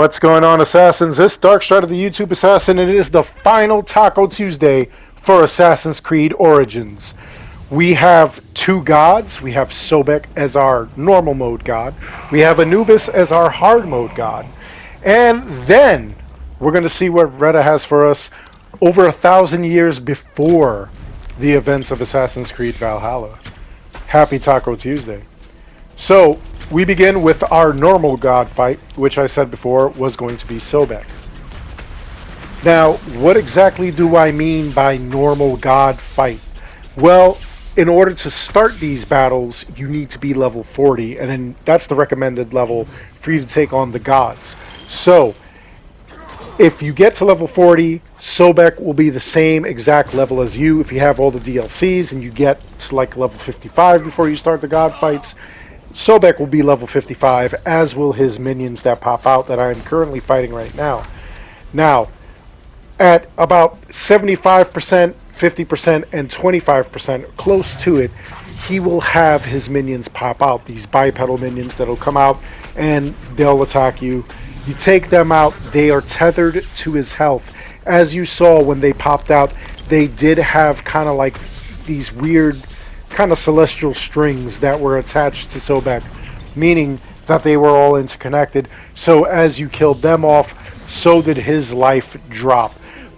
What's going on, Assassins? This Dark Stride of the YouTube Assassin, and it is the final Taco Tuesday for Assassin's Creed Origins. We have two gods. We have Sobek as our normal mode god. We have Anubis as our hard mode god. And then we're going to see what Reda has for us over 1,000 years before the events of Assassin's Creed Valhalla. Happy Taco Tuesday. So, we begin with our normal god fight, which I said before was going to be Sobek. Now, what exactly do I mean by normal god fight? Well, in order to start these battles, you need to be level 40, and then that's the recommended level for you to take on the gods. So, if you get to level 40, Sobek will be the same exact level as you. If you have all the DLCs and you get to like level 55 before you start the god fights, Sobek will be level 55, as will his minions that pop out that I'm currently fighting right now. Now, at about 75%, 50%, and 25%, close to it, he will have his minions pop out. These bipedal minions that'll come out and they'll attack you. You take them out, they are tethered to his health. As you saw when they popped out, they did have kind of like these weird kind of celestial strings that were attached to Sobek, meaning that they were all interconnected. So as you killed them off, so did his life drop.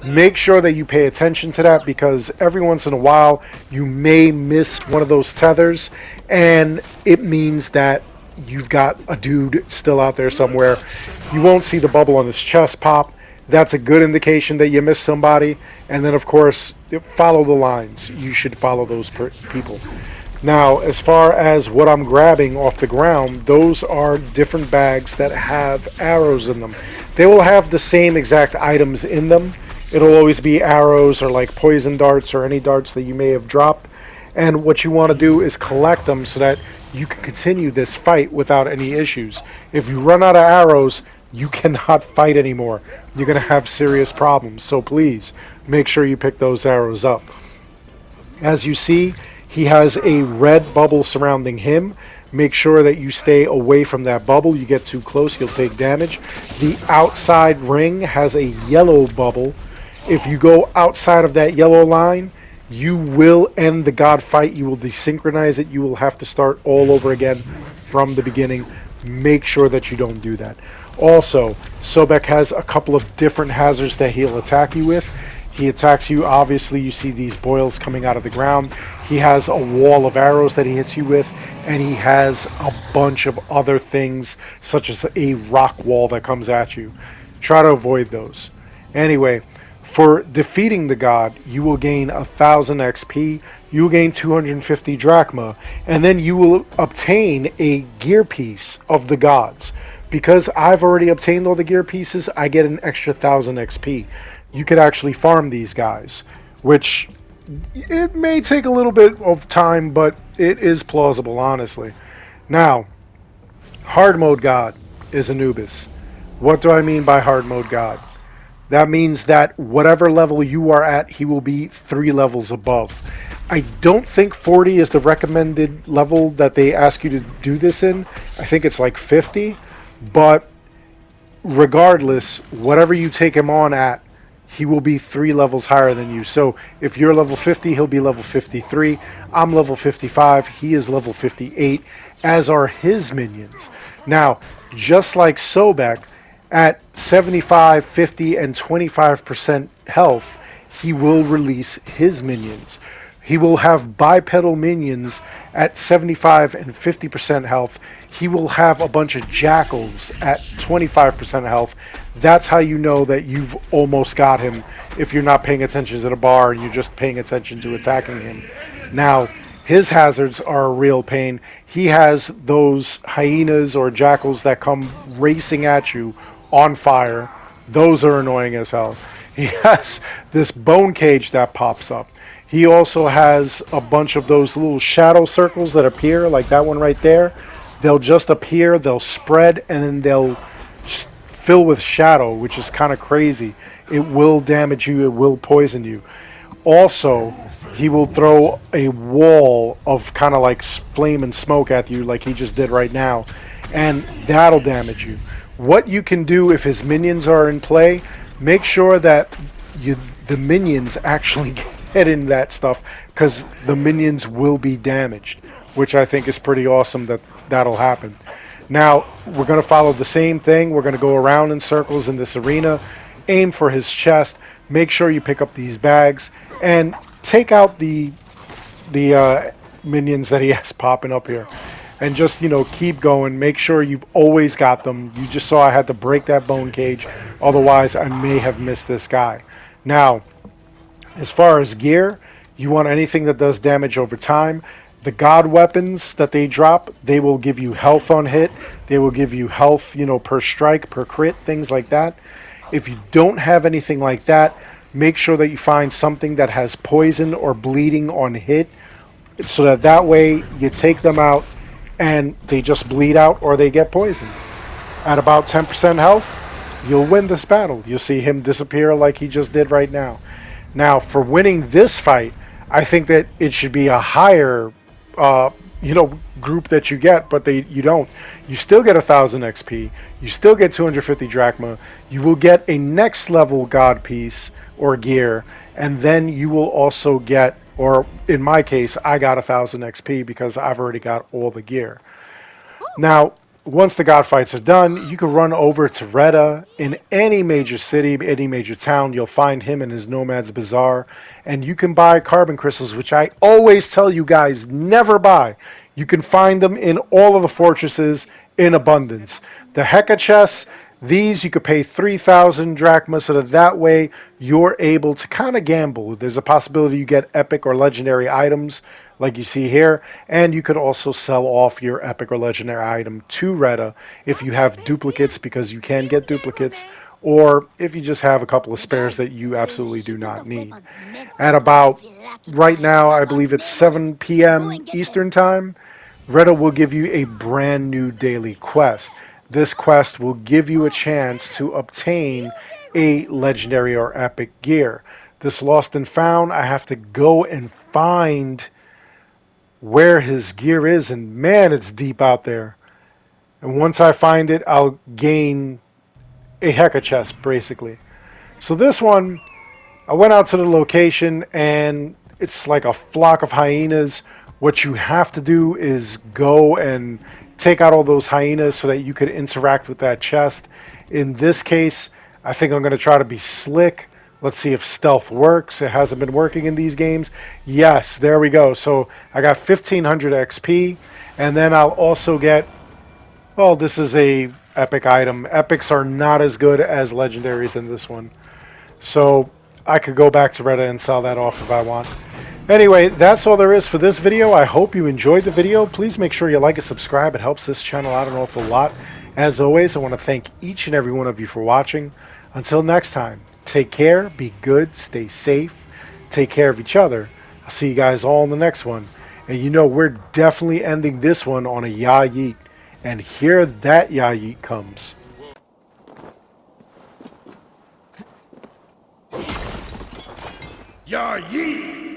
Make sure that you pay attention to that, because every once in a while you may miss one of those tethers, and it means that you've got a dude still out there somewhere. You won't see the bubble on his chest pop. That's a good indication that you missed somebody. And then, of course, follow the lines. You should follow those people. Now, as far as what I'm grabbing off the ground, those are different bags that have arrows in them. They will have the same exact items in them. It'll always be arrows or like poison darts or any darts that you may have dropped. And what you want to do is collect them so that you can continue this fight without any issues. If you run out of arrows, you cannot fight anymore. You're going to have serious problems. So please, make sure you pick those arrows up. As you see, he has a red bubble surrounding him. Make sure that you stay away from that bubble. You get too close, you'll take damage. The outside ring has a yellow bubble. If you go outside of that yellow line, you will end the god fight. You will desynchronize it. You will have to start all over again from the beginning. Make sure that you don't do that. Also, Sobek has a couple of different hazards that he'll attack you with. He attacks you, obviously you see these boils coming out of the ground. He has a wall of arrows that he hits you with, and he has a bunch of other things, such as a rock wall that comes at you. Try to avoid those. Anyway, for defeating the god, you will gain 1,000 XP, you will gain 250 drachma, and then you will obtain a gear piece of the gods. Because I've already obtained all the gear pieces, I get an extra 1,000 XP. You could actually farm these guys, which it may take a little bit of time, but it is plausible, honestly. Now, hard mode god is Anubis. What do I mean by hard mode god? That means that whatever level you are at, he will be 3 levels above. I don't think 40 is the recommended level that they ask you to do this in. I think it's like 50. But regardless, whatever you take him on at, he will be 3 levels higher than you. So if you're level 50, he'll be level 53. I'm level 55. He is level 58, as are his minions. Now, just like Sobek, at 75, 50, and 25% health, he will release his minions. He will have bipedal minions at 75 and 50% health. He will have a bunch of jackals at 25% health. That's how you know that you've almost got him, if you're not paying attention to the bar and you're just paying attention to attacking him. Now, his hazards are a real pain. He has those hyenas or jackals that come racing at you on fire. Those are annoying as hell. He has this bone cage that pops up. He also has a bunch of those little shadow circles that appear, like that one right there. They'll just appear, they'll spread, and then they'll just fill with shadow, which is kind of crazy. It will damage you, it will poison you. Also, he will throw a wall of kind of like flame and smoke at you, like he just did right now, and that'll damage you. what you can do if his minions are in play, make sure that the minions actually get in that stuff, because the minions will be damaged, which I think is pretty awesome that that'll happen. Now, we're going to follow the same thing. We're going to go around in circles in this arena, aim for his chest, make sure you pick up these bags, and take out the minions that he has popping up here. And just, keep going. Make sure you've always got them. You just saw I had to break that bone cage. Otherwise, I may have missed this guy. Now, as far as gear, you want anything that does damage over time. The god weapons that they drop, they will give you health on hit. They will give you health, per strike, per crit, things like that. If you don't have anything like that, make sure that you find something that has poison or bleeding on hit, so that way you take them out and they just bleed out or they get poisoned. At about 10% health, you'll win this battle. You'll see him disappear like he just did right now. Now, for winning this fight, I think that it should be a higher group that you get, but you don't. You still get 1,000 XP. You still get 250 drachma. You will get a next level god piece or gear, and then you will also get, or in my case, I got 1,000 XP because I've already got all the gear. Now, once the god fights are done, you can run over to Reda in any major city, any major town. You'll find him in his Nomad's Bazaar, and you can buy carbon crystals, which I always tell you guys never buy. You can find them in all of the fortresses in abundance. The Heka chests, these you could pay 3,000 drachma, so that way you're able to kind of gamble. There's a possibility you get epic or legendary items like you see here, and you could also sell off your epic or legendary item to Reda if you have duplicates, because you can get duplicates, or if you just have a couple of spares that you absolutely do not need. At about, right now, I believe it's 7 p.m. Eastern Time, Reda will give you a brand new daily quest. This quest will give you a chance to obtain a legendary or epic gear. This lost and found, I have to go and find where his gear is, and man, it's deep out there. And once I find it, I'll gain a Heka chest, basically. So this one, I went out to the location, and it's like a flock of hyenas. What you have to do is go and take out all those hyenas so that you could interact with that chest. In this case, I think I'm going to try to be slick. Let's see if stealth works. It hasn't been working in these games. Yes, there we go. So I got 1,500 XP, and then I'll also get, well, this is a epic item. Epics are not as good as legendaries in this one. So I could go back to Reda and sell that off if I want. Anyway, that's all there is for this video. I hope you enjoyed the video. Please make sure you like and subscribe. It helps this channel out an awful lot. As always, I want to thank each and every one of you for watching. Until next time, take care, be good, stay safe, take care of each other. I'll see you guys all in the next one. And we're definitely ending this one on a ya yeet. And here that ya yeet comes. Ya yeet!